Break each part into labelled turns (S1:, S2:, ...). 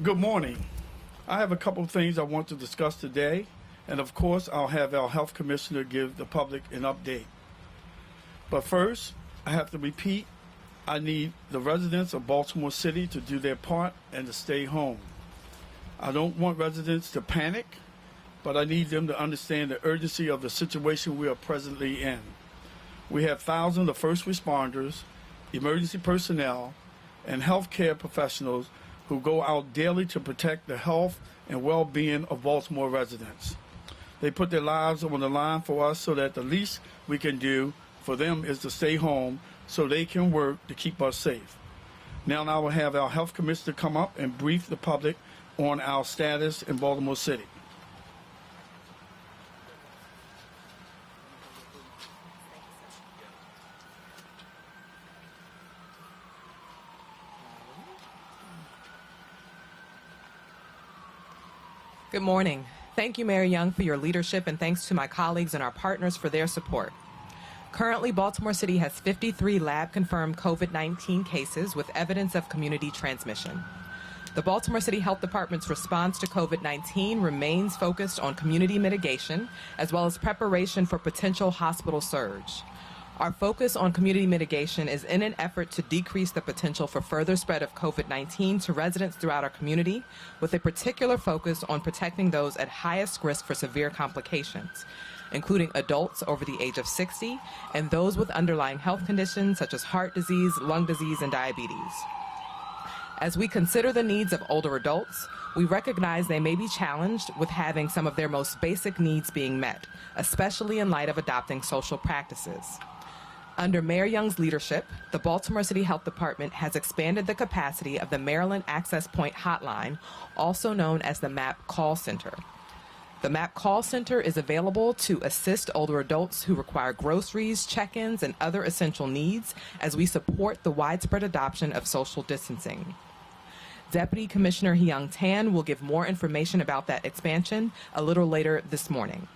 S1: Good morning. I have a couple of things I want to discuss today, and of course I'll have our health commissioner give the public an update. But first, I have to repeat, I need the residents of Baltimore City to do their part and to stay home. I don't want residents to panic, but I need them to understand the urgency of the situation we are presently in. We have thousands of first responders, emergency personnel, and healthcare professionals who go out daily to protect the health and well-being of Baltimore residents. They put their lives on the line for us so that the least we can do for them is to stay home so they can work to keep us safe. Now I will have our health commissioner come up and brief the public on our status in Baltimore City.
S2: Good morning. Thank you, Mayor Young, for your leadership, and thanks to my colleagues and our partners for their support. Currently, Baltimore City has 53 lab-confirmed COVID-19 cases with evidence of community transmission. The Baltimore City Health Department's response to COVID-19 remains focused on community mitigation as well as preparation for potential hospital surge. Our focus on community mitigation is in an effort to decrease the potential for further spread of COVID-19 to residents throughout our community, with a particular focus on protecting those at highest risk for severe complications, including adults over the age of 60 and those with underlying health conditions such as heart disease, lung disease, and diabetes. As we consider the needs of older adults, we recognize they may be challenged with having some of their most basic needs being met, especially in light of adopting social practices. Under Mayor Young's leadership, the Baltimore City Health Department has expanded the capacity of the Maryland Access Point Hotline, also known as the MAP Call Center. The MAP Call Center is available to assist older adults who require groceries, check-ins, and other essential needs as we support the widespread adoption of social distancing. Deputy Commissioner Hyung Tan will give more information about that expansion a little later this morning.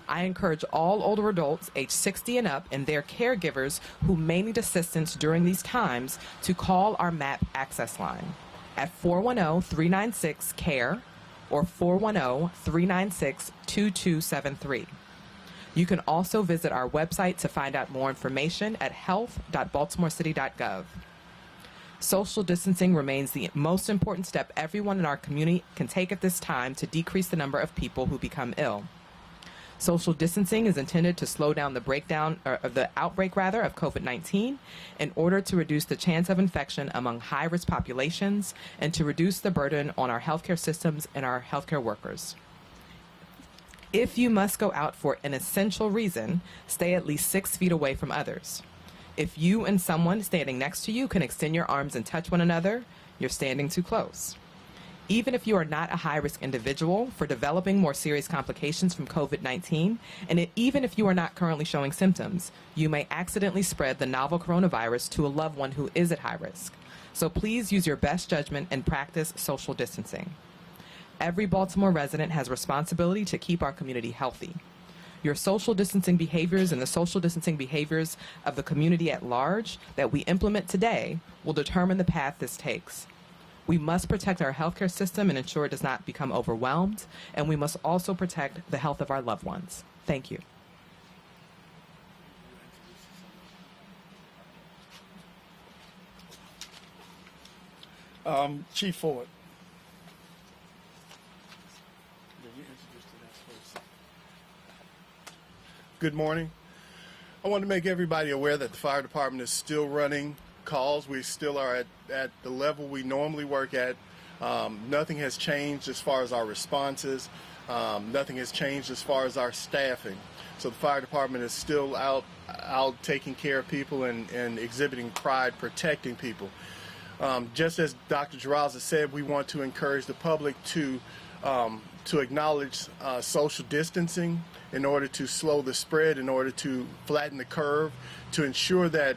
S2: I encourage all older adults aged 60 and up and their caregivers who may need assistance during these times to call our MAP access line at 410-396-CARE or 410-396-2273. You can also visit our website to find out more information at health.baltimorecity.gov. Social distancing remains the most important step everyone in our community can take at this time to decrease the number of people who become ill. Social distancing is intended to slow down the outbreak of COVID-19 in order to reduce the chance of infection among high-risk populations and to reduce the burden on our healthcare systems and our healthcare workers. If you must go out for an essential reason, stay at least 6 feet away from others. If you and someone standing next to you can extend your arms and touch one another, you're standing too close. Even if you are not a high-risk individual for developing more serious complications from COVID-19, and even if you are not currently showing symptoms, you may accidentally spread the novel coronavirus to a loved one who is at high risk. So please use your best judgment and practice social distancing. Every Baltimore resident has responsibility to keep our community healthy. Your social distancing behaviors and the social distancing behaviors of the community at large that we implement today will determine the path this takes. We must protect our healthcare system and ensure it does not become overwhelmed, and we must also protect the health of our loved ones. Thank you.
S1: Chief Ford.
S3: Good morning. I want to make everybody aware that the fire department is still running calls. We still are at the level we normally work at. Nothing has changed as far as our responses. Nothing has changed as far as our staffing. So the fire department is still out taking care of people and exhibiting pride, protecting people. Just as Dr. Girazza said, we want to encourage the public to acknowledge social distancing in order to slow the spread, in order to flatten the curve, to ensure that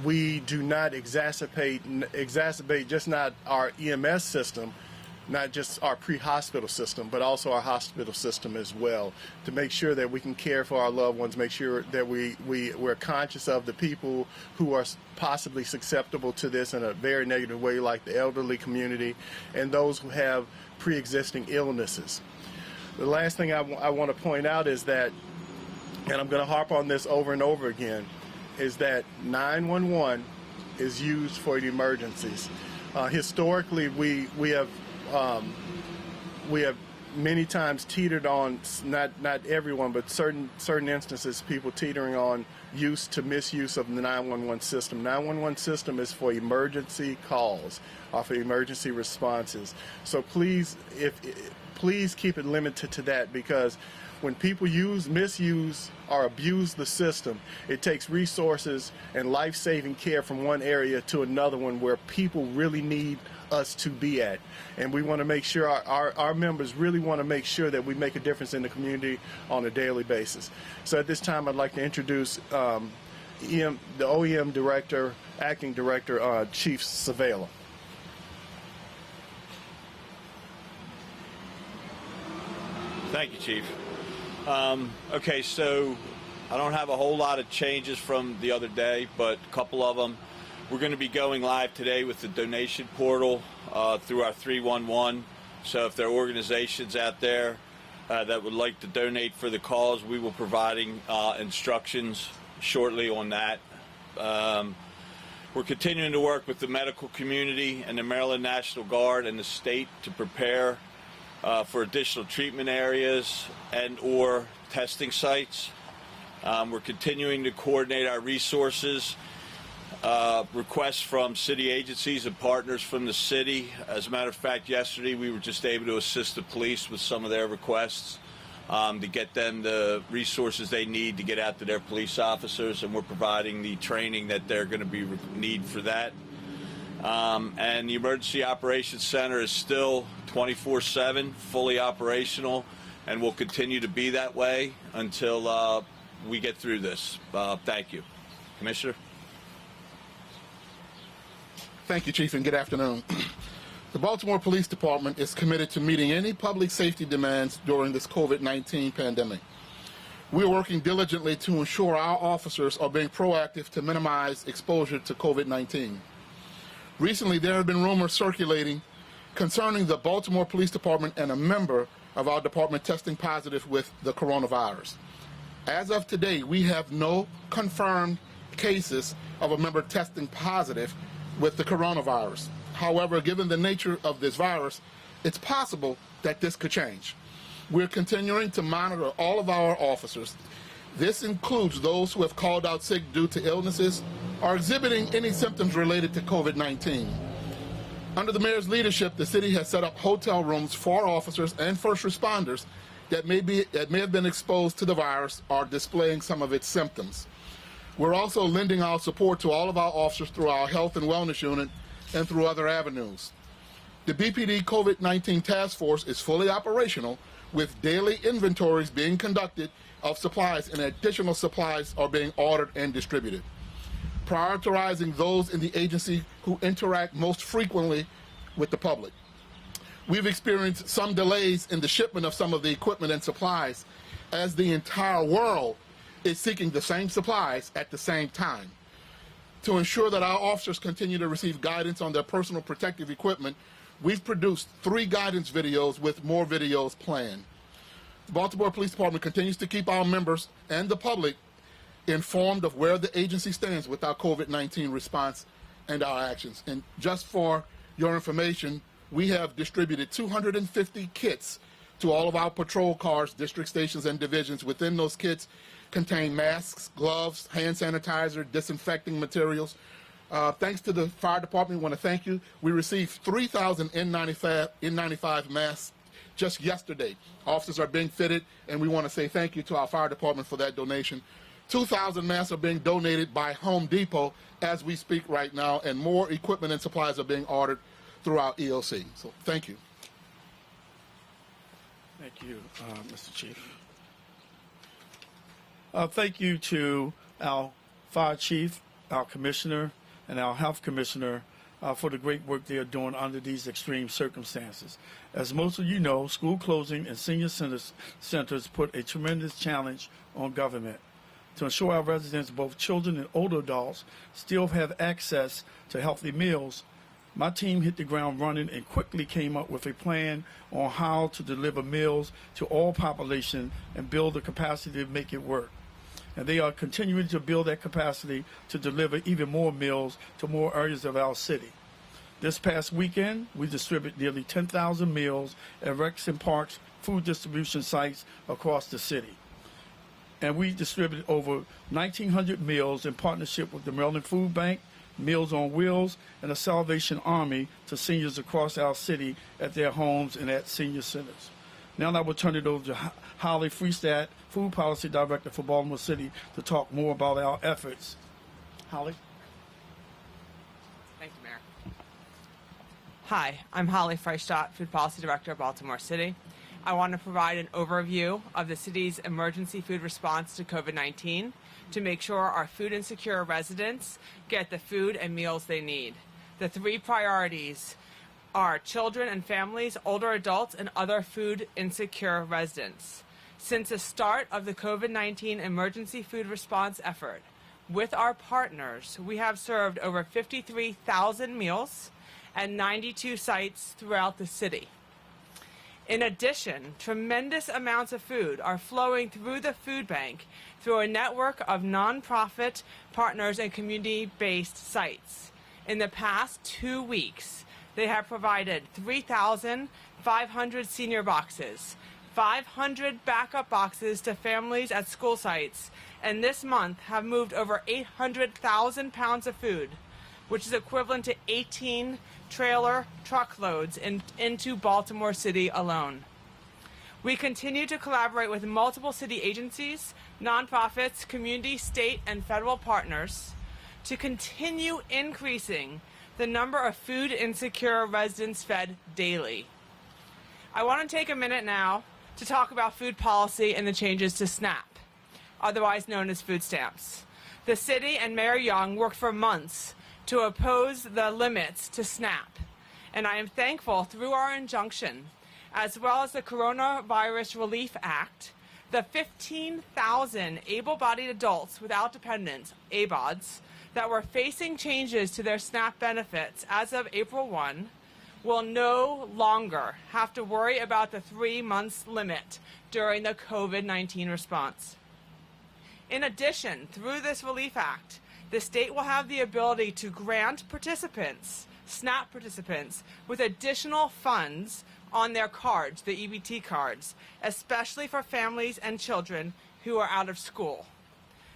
S3: we do not exacerbate just not our EMS system, not just our pre-hospital system, but also our hospital system as well, to make sure that we can care for our loved ones, make sure that we're conscious of the people who are possibly susceptible to this in a very negative way, like the elderly community and those who have pre-existing illnesses. The last thing I want to point out is that, and I'm going to harp on this over and over again, is that 911 is used for the emergencies. Historically, we have many times teetered on, not everyone, but certain instances, people teetering on use to misuse of the 911 system. 911 system is for emergency calls or for emergency responses. So please keep it limited to that, because when people misuse or abuse the system, it takes resources and life-saving care from one area to another one where people really need us to be at. And we want to make sure our members really want to make sure that we make a difference in the community on a daily basis. So at this time, I'd like to introduce the OEM Director, Acting Director, Chief Savala.
S4: Thank you, Chief. Okay, so I don't have a whole lot of changes from the other day, but a couple of them. We're going to be going live today with the donation portal through our 311. So if there are organizations out there that would like to donate for the cause, we will be providing instructions shortly on that. We're continuing to work with the medical community and the Maryland National Guard and the state to prepare for additional treatment areas and or testing sites. We're continuing to coordinate our resources, requests from city agencies and partners from the city. As a matter of fact, yesterday we were just able to assist the police with some of their requests to get them the resources they need to get out to their police officers, and we're providing the training that they're going to need for that. And the Emergency Operations Center is still 24/7, fully operational, and will continue to be that way until we get through this. Thank you. Commissioner?
S5: Thank you, Chief, and good afternoon. The Baltimore Police Department is committed to meeting any public safety demands during this COVID-19 pandemic. We are working diligently to ensure our officers are being proactive to minimize exposure to COVID-19. Recently, there have been rumors circulating concerning the Baltimore Police Department and a member of our department testing positive with the coronavirus. As of today, we have no confirmed cases of a member testing positive with the coronavirus. However, given the nature of this virus, it's possible that this could change. We're continuing to monitor all of our officers. This includes those who have called out sick due to illnesses or exhibiting any symptoms related to COVID-19. Under the mayor's leadership, the city has set up hotel rooms for officers and first responders that may have been exposed to the virus or displaying some of its symptoms. We're also lending our support to all of our officers through our health and wellness unit and through other avenues. The BPD COVID-19 task force is fully operational, with daily inventories being conducted of supplies, and additional supplies are being ordered and distributed. Prioritizing those in the agency who interact most frequently with the public. We've experienced some delays in the shipment of some of the equipment and supplies, as the entire world is seeking the same supplies at the same time. To ensure that our officers continue to receive guidance on their personal protective equipment, we've produced 3 guidance videos with more videos planned. The Baltimore Police Department continues to keep our members and the public informed of where the agency stands with our COVID-19 response and our actions. And just for your information, we have distributed 250 kits to all of our patrol cars, district stations, and divisions. Within those kits contain masks, gloves, hand sanitizer, disinfecting materials. Thanks to the fire department, we want to thank you. We received 3,000 N95 masks just yesterday. Officers are being fitted, and we want to say thank you to our fire department for that donation. 2,000 masks are being donated by Home Depot as we speak right now, and more equipment and supplies are being ordered through our EOC. So thank you.
S1: Thank you, Mr. Chief. Thank you to our fire chief, our commissioner, and our health commissioner for the great work they are doing under these extreme circumstances. As most of you know, school closing and senior centers put a tremendous challenge on government. To ensure our residents, both children and older adults, still have access to healthy meals, my team hit the ground running and quickly came up with a plan on how to deliver meals to all population and build the capacity to make it work. And they are continuing to build that capacity to deliver even more meals to more areas of our city. This past weekend, we distributed nearly 10,000 meals at Rex and Parks food distribution sites across the city. And we distributed over 1,900 meals in partnership with the Maryland Food Bank, Meals on Wheels, and the Salvation Army to seniors across our city at their homes and at senior centers. Now I will turn it over to Holly Freestad, Food Policy Director for Baltimore City, to talk more about our efforts. Holly?
S6: Thank you, Mayor. Hi, I'm Holly Freistad, Food Policy Director of Baltimore City. I want to provide an overview of the city's emergency food response to COVID-19 to make sure our food insecure residents get the food and meals they need. The three priorities are children and families, older adults, and other food insecure residents. Since the start of the COVID-19 emergency food response effort, with our partners, we have served over 53,000 meals at 92 sites throughout the city. In addition, tremendous amounts of food are flowing through the food bank through a network of nonprofit partners and community-based sites. In the past 2 weeks, they have provided 3,500 senior boxes, 500 backup boxes to families at school sites, and this month have moved over 800,000 pounds of food, which is equivalent to 18 trailer truckloads into Baltimore City alone. We continue to collaborate with multiple city agencies, nonprofits, community, state, and federal partners to continue increasing the number of food insecure residents fed daily. I want to take a minute now to talk about food policy and the changes to SNAP, otherwise known as food stamps. The city and Mayor Young worked for months to oppose the limits to SNAP, and I am thankful through our injunction, as well as the Coronavirus Relief Act, the 15,000 able-bodied adults without dependents, ABODs, that were facing changes to their SNAP benefits as of April 1 will no longer have to worry about the 3 months limit during the COVID-19 response. In addition, through this Relief Act, the state will have the ability to grant participants, SNAP participants, with additional funds on their cards, the EBT cards, especially for families and children who are out of school.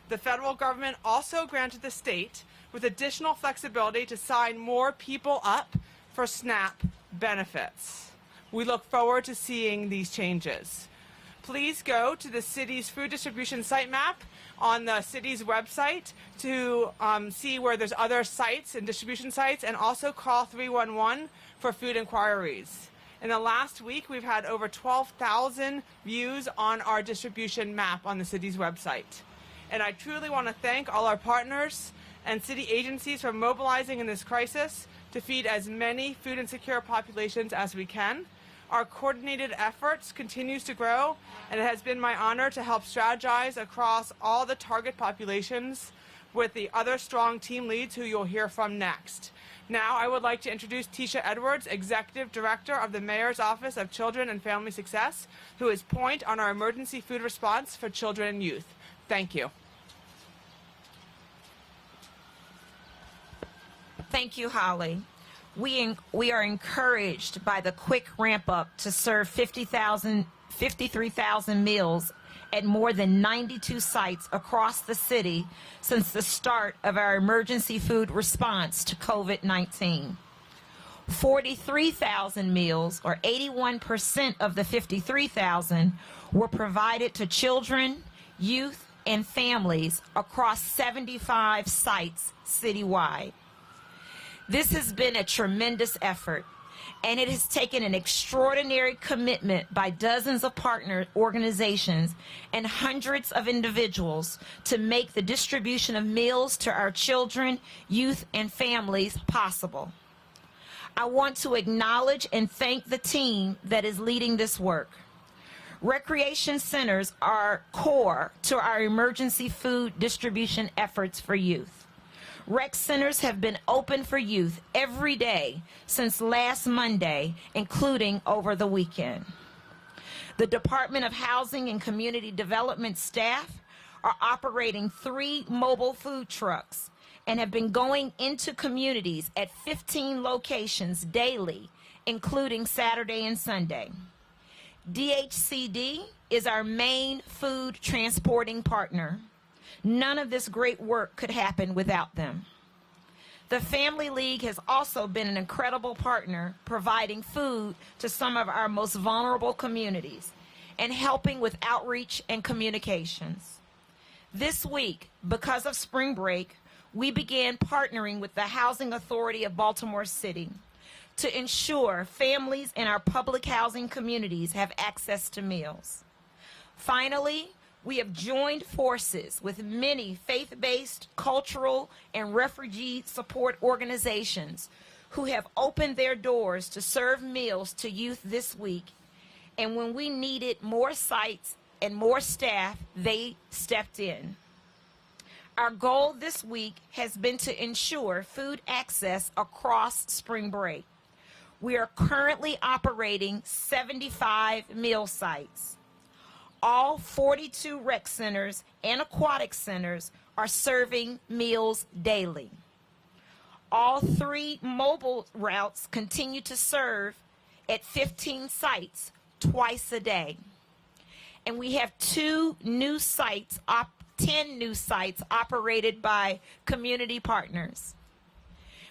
S6: The federal government also granted the state with additional flexibility to sign more people up for SNAP benefits. We look forward to seeing these changes. Please go to the city's food distribution site map on the city's website to see where there's other sites and distribution sites, and also call 311 for food inquiries. In the last week, we've had over 12,000 views on our distribution map on the city's website. And I truly want to thank all our partners and city agencies for mobilizing in this crisis to feed as many food insecure populations as we can. Our coordinated efforts continues to grow, and it has been my honor to help strategize across all the target populations with the other strong team leads who you'll hear from next. Now I would like to introduce Tisha Edwards, Executive Director of the Mayor's Office of Children and Family Success, who is point on our emergency food response for children and youth. Thank you.
S7: Thank you, Holly. We are encouraged by the quick ramp up to serve 53,000 meals at more than 92 sites across the city since the start of our emergency food response to COVID-19. 43,000 meals, or 81% of the 53,000, were provided to children, youth, and families across 75 sites citywide. This has been a tremendous effort, and it has taken an extraordinary commitment by dozens of partner organizations and hundreds of individuals to make the distribution of meals to our children, youth, and families possible. I want to acknowledge and thank the team that is leading this work. Recreation centers are core to our emergency food distribution efforts for youth. Rec centers have been open for youth every day since last Monday, including over the weekend. The Department of Housing and Community Development staff are operating 3 mobile food trucks and have been going into communities at 15 locations daily, including Saturday and Sunday. DHCD is our main food transporting partner. None of this great work could happen without them. The Family League has also been an incredible partner, providing food to some of our most vulnerable communities and helping with outreach and communications. This week, because of spring break, we began partnering with the Housing Authority of Baltimore City to ensure families in our public housing communities have access to meals. Finally, we have joined forces with many faith-based, cultural, and refugee support organizations who have opened their doors to serve meals to youth this week. And when we needed more sites and more staff, they stepped in. Our goal this week has been to ensure food access across spring break. We are currently operating 75 meal sites. All 42 rec centers and aquatic centers are serving meals daily. All 3 mobile routes continue to serve at 15 sites twice a day. And we have 10 new sites operated by community partners.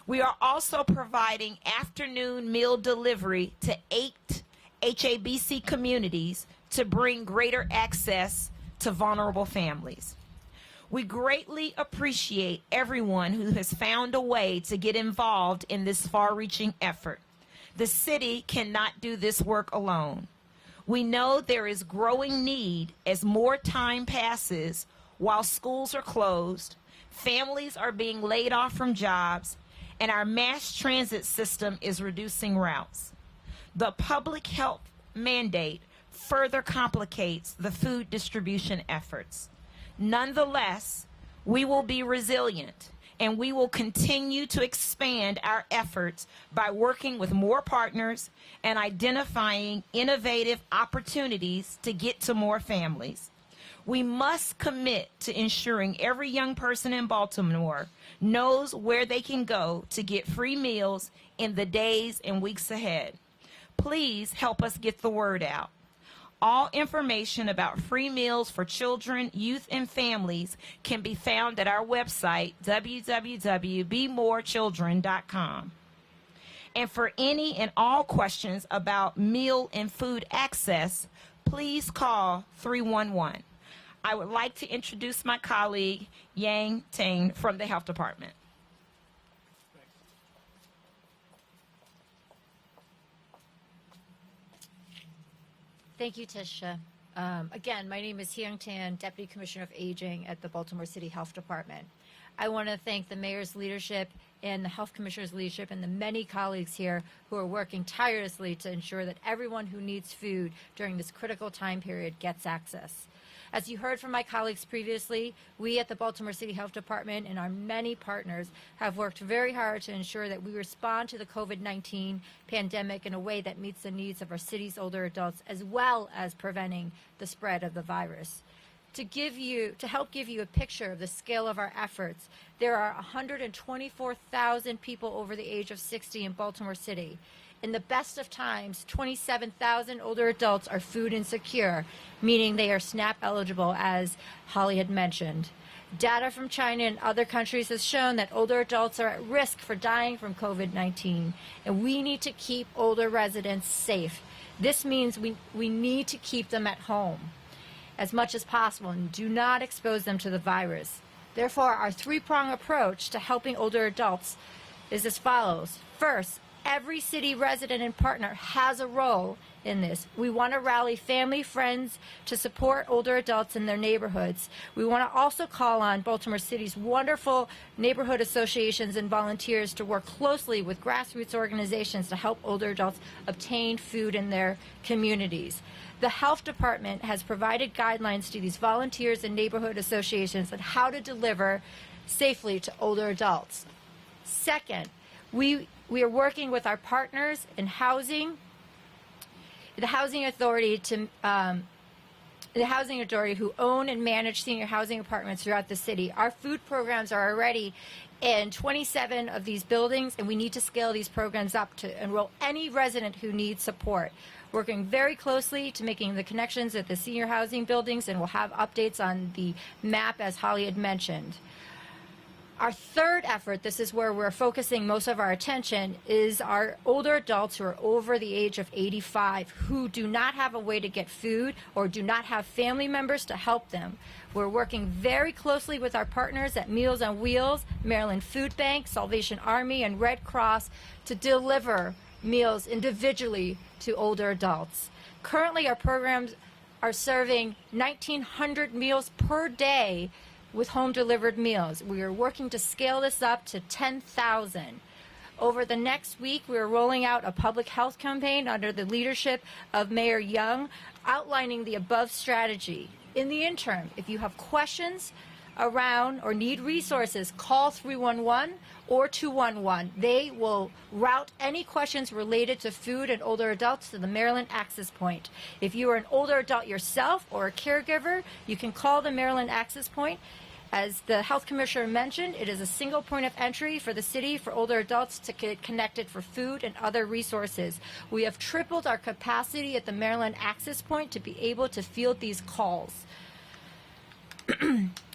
S7: We are also providing afternoon meal delivery to 8 HABC communities to bring greater access to vulnerable families. We greatly appreciate everyone who has found a way to get involved in this far-reaching effort. The city cannot do this work alone. We know there is growing need as more time passes while schools are closed, families are being laid off from jobs, and our mass transit system is reducing routes. The public health mandate further complicates the food distribution efforts. Nonetheless, we will be resilient and we will continue to expand our efforts by working with more partners and identifying innovative opportunities to get to more families. We must commit to ensuring every young person in Baltimore knows where they can go to get free meals in the days and weeks ahead. Please help us get the word out. All information about free meals for children, youth, and families can be found at our website, www.bemorechildren.com. And for any and all questions about meal and food access, please call 311. I would like to introduce my colleague, Yang Tang from the Health Department.
S8: Thank you, Tisha. Again, my name is Hyung Tan, Deputy Commissioner of Aging at the Baltimore City Health Department. I want to thank the Mayor's leadership and the Health Commissioner's leadership and the many colleagues here who are working tirelessly to ensure that everyone who needs food during this critical time period gets access. As you heard from my colleagues previously, we at the Baltimore City Health Department and our many partners have worked very hard to ensure that we respond to the COVID-19 pandemic in a way that meets the needs of our city's older adults, as well as preventing the spread of the virus. To help give you a picture of the scale of our efforts, there are 124,000 people over the age of 60 in Baltimore City. In the best of times, 27,000 older adults are food insecure, meaning they are SNAP eligible, as Holly had mentioned. Data from China and other countries has shown that older adults are at risk for dying from COVID-19, and we need to keep older residents safe. This means we need to keep them at home as much as possible and do not expose them to the virus. Therefore, our 3-pronged approach to helping older adults is as follows. First, Every city resident and partner has a role in this. We want to rally family, friends to support older adults in their neighborhoods. We want to also call on Baltimore City's wonderful neighborhood associations and volunteers to work closely with grassroots organizations to help older adults obtain food in their communities. The health department has provided guidelines to these volunteers and neighborhood associations on how to deliver safely to older adults. Second, we are working with our partners in housing, the housing authority who own and manage senior housing apartments throughout the city. Our food programs are already in 27 of these buildings, and we need to scale these programs up to enroll any resident who needs support. Working very closely to making the connections at the senior housing buildings, and we'll have updates on the map as Holly had mentioned. Our third effort, this is where we're focusing most of our attention, is our older adults who are over the age of 85 who do not have a way to get food or do not have family members to help them. We're working very closely with our partners at Meals on Wheels, Maryland Food Bank, Salvation Army, and Red Cross to deliver meals individually to older adults. Currently, our programs are serving 1,900 meals per day with home-delivered meals. We are working to scale this up to 10,000. Over the next week, we are rolling out a public health campaign under the leadership of Mayor Young, outlining the above strategy. In the interim, if you have questions around or need resources, call 311 or 211. They will route any questions related to food and older adults to the Maryland Access Point. If you are an older adult yourself or a caregiver, you can call the Maryland Access Point. As the Health Commissioner mentioned, it is a single point of entry for the city for older adults to get connected for food and other resources. We have tripled our capacity at the Maryland Access Point to be able to field these calls.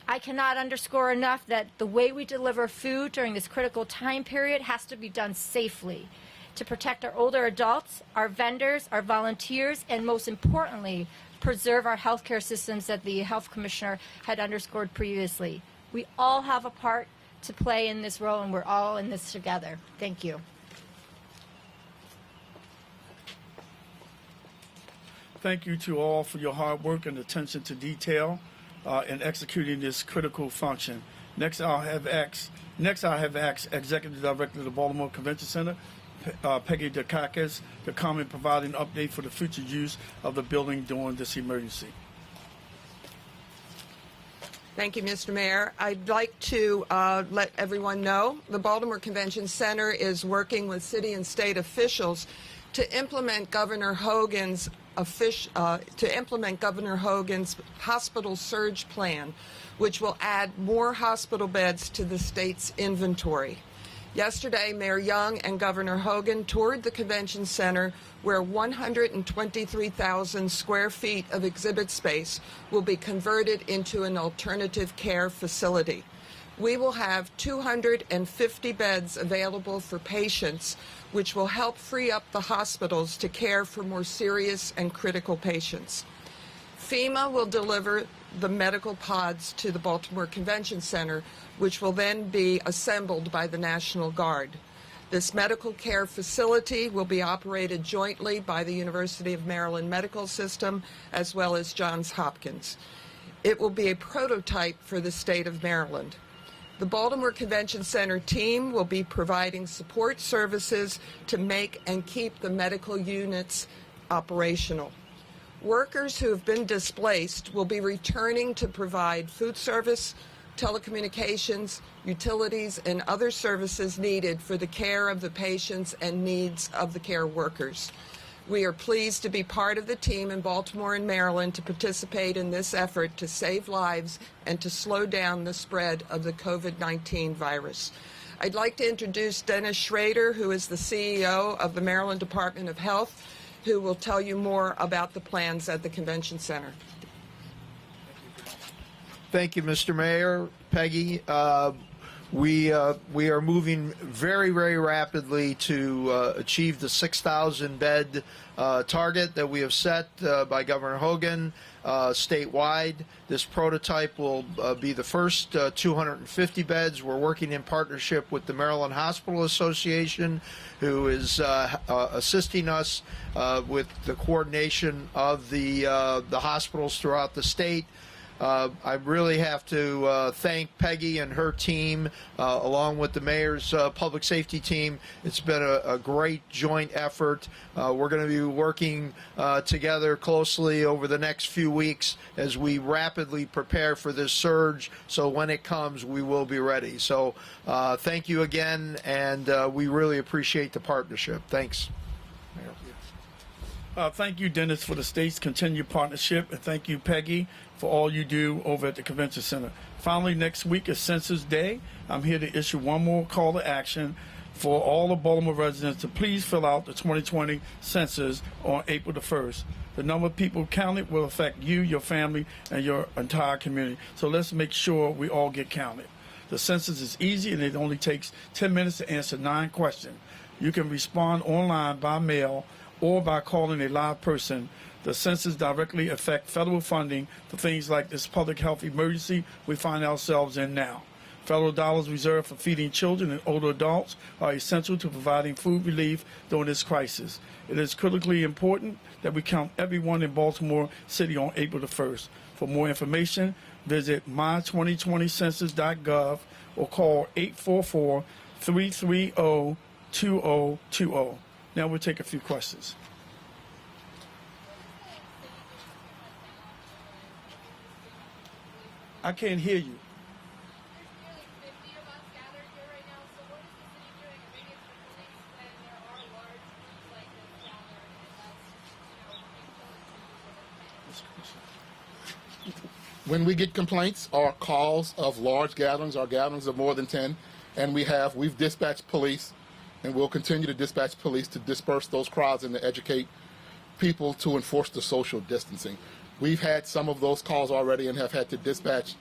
S8: I cannot underscore enough that the way we deliver food during this critical time period has to be done safely to protect our older adults, our vendors, our volunteers, and most importantly, preserve our healthcare systems that the Health Commissioner had underscored previously. We all have a part to play in this role, and we're all in this together. Thank you.
S1: Thank you to all for your hard work and attention to detail in executing this critical function. Next, I'll have asked Executive Director of the Baltimore Convention Center, Peggy Dukakis, to come and provide an update for the future use of the building during this emergency.
S9: Thank you, Mr. Mayor. I'd like to let everyone know the Baltimore Convention Center is working with city and state officials to implement Governor Hogan's hospital surge plan, which will add more hospital beds to the state's inventory. Yesterday, Mayor Young and Governor Hogan toured the convention center, where 123,000 square feet of exhibit space will be converted into an alternative care facility. We will have 250 beds available for patients, which will help free up the hospitals to care for more serious and critical patients. FEMA will deliver the medical pods to the Baltimore Convention Center, which will then be assembled by the National Guard. This medical care facility will be operated jointly by the University of Maryland Medical System as well as Johns Hopkins. It will be a prototype for the state of Maryland. The Baltimore Convention Center team will be providing support services to make and keep the medical units operational. Workers who have been displaced will be returning to provide food service, telecommunications, utilities, and other services needed for the care of the patients and needs of the care workers. We are pleased to be part of the team in Baltimore and Maryland to participate in this effort to save lives and to slow down the spread of the COVID-19 virus. I'd like to introduce Dennis Schrader, who is the CEO of the Maryland Department of Health, who will tell you more about the plans at the Convention Center.
S10: Thank you, Mr. Mayor. Peggy, We are moving very, very rapidly to achieve the 6,000 bed target that we have set by Governor Hogan statewide. This prototype will be the first 250 beds. We're working in partnership with the Maryland Hospital Association, who is assisting us with the coordination of the hospitals throughout the state. I really have to thank Peggy and her team, along with the mayor's public safety team. It's been a great joint effort. We're going to be working together closely over the next few weeks as we rapidly prepare for this surge, so when it comes, we will be ready. So thank you again, and we really appreciate the partnership. Thanks.
S1: Thank you, Dennis, for the state's continued partnership, and thank you, Peggy, for all you do over at the Convention Center. Finally, next week is Census Day. I'm here to issue one more call to action for all of Baltimore residents to please fill out the 2020 census on April the 1st. The number of people counted will affect you, your family, and your entire community. So let's make sure we all get counted. The census is easy, and it only takes 10 minutes to answer 9 questions. You can respond online, by mail, or by calling a live person. The census directly affects federal funding for things like this public health emergency we find ourselves in now. Federal dollars reserved for feeding children and older adults are essential to providing food relief during this crisis. It is critically important that we count everyone in Baltimore City on April the 1st. For more information, visit my2020census.gov or call 844-330-2020. Now we'll take a few questions. I can't hear you.
S5: When we get complaints or calls of large gatherings or gatherings of more than 10, and we've dispatched police, and we'll continue to dispatch police to disperse those crowds and to educate people to enforce the social distancing. We've had some of those calls already and have had to dispatch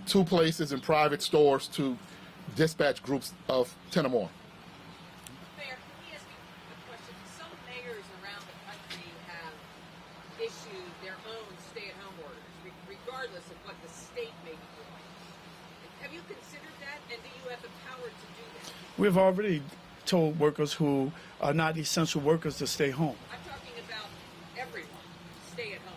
S5: 2 places in private stores to dispatch groups of 10 or more.
S2: Mayor, can we ask you a question? Some mayors around the country have issued their own stay-at-home orders, regardless of what the state may be doing. Have you considered that, and do you have the power to do that?
S1: We've already told workers who are not essential workers to stay home.
S2: I'm talking about everyone, stay at home.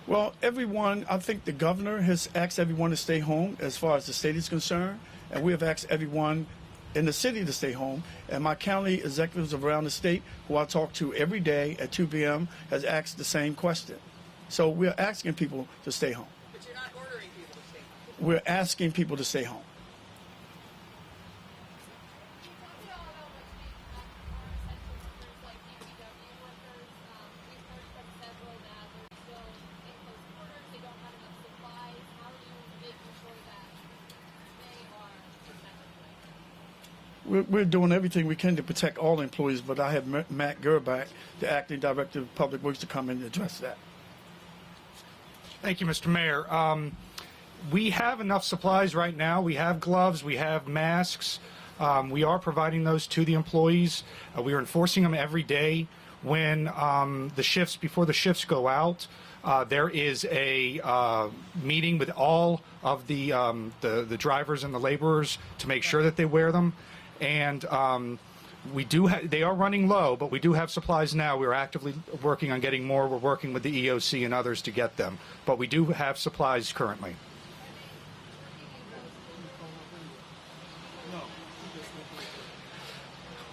S1: Well, everyone, I think the governor has asked everyone to stay home as far as the state is concerned, and we have asked everyone in the city to stay home. And my county executives around the state, who I talk to every day at 2 p.m., has asked the same question. So we're asking people to stay home.
S2: But you're not ordering people to stay home.
S1: We're asking people to stay home. We're doing everything we can to protect all employees, but I have Matt Gerback, the acting director of Public Works, to come in and address that.
S11: Thank you, Mr. Mayor. We have enough supplies right now. We have gloves, we have masks. We are providing those to the employees. We are enforcing them every day. When before the shifts go out, there is a meeting with all of the drivers and the laborers to make sure that they wear them. And they are running low, but we do have supplies now. We're actively working on getting more. We're working with the EOC and others to get them, but we do have supplies currently.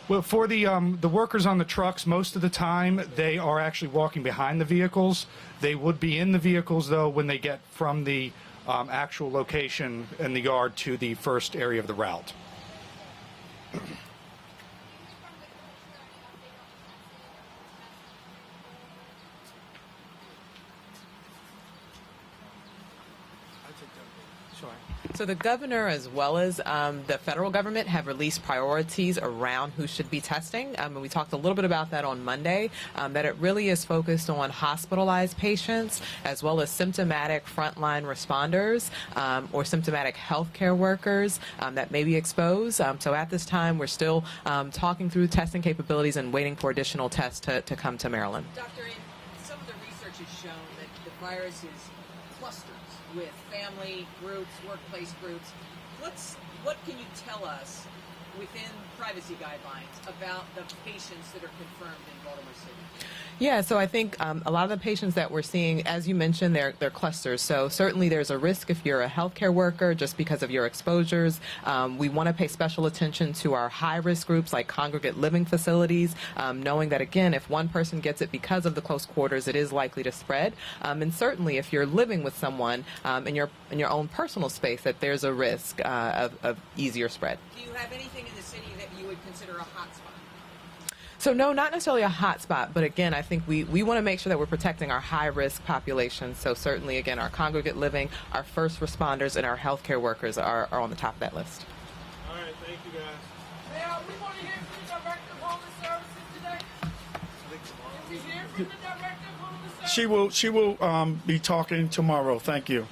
S11: Well, for the workers on the trucks, most of the time they are actually walking behind the vehicles. They would be in the vehicles, though, when they get from the actual location in the yard to the first area of the route.
S2: Sure. So the governor, as well as the federal government, have released priorities around who should be testing. And we talked a little bit about that on Monday, that it really is focused on hospitalized patients as well as symptomatic frontline responders or symptomatic healthcare workers that may be exposed. So at this time, we're still talking through testing capabilities and waiting for additional tests to come to Maryland.
S12: Doctor, some of the research has shown that the virus is clusters with family groups, workplace groups. What can you tell us within privacy guidelines about the patients that are confirmed in Baltimore City?
S2: Yeah, so I think a lot of the patients that we're seeing, as you mentioned, they're clusters. So certainly there's a risk if you're a healthcare worker just because of your exposures. We want to pay special attention to our high-risk groups like congregate living facilities, knowing that, again, if one person gets it because of the close quarters, it is likely to spread. And certainly if you're living with someone in your own personal space, that there's a risk of easier spread.
S12: Do you have anything in the city that you would consider a hot spot?
S2: So no, not necessarily a hot spot, but again, I think we want to make sure that we're protecting our high-risk population. So certainly, again, our congregate living, our first responders, and our healthcare workers are on the top of that list.
S3: All right, thank you guys.
S13: Now, we want to hear from the Director of Homeless Services today. Did we hear from the Director of Homeless Services?
S1: She will be talking tomorrow. Thank you.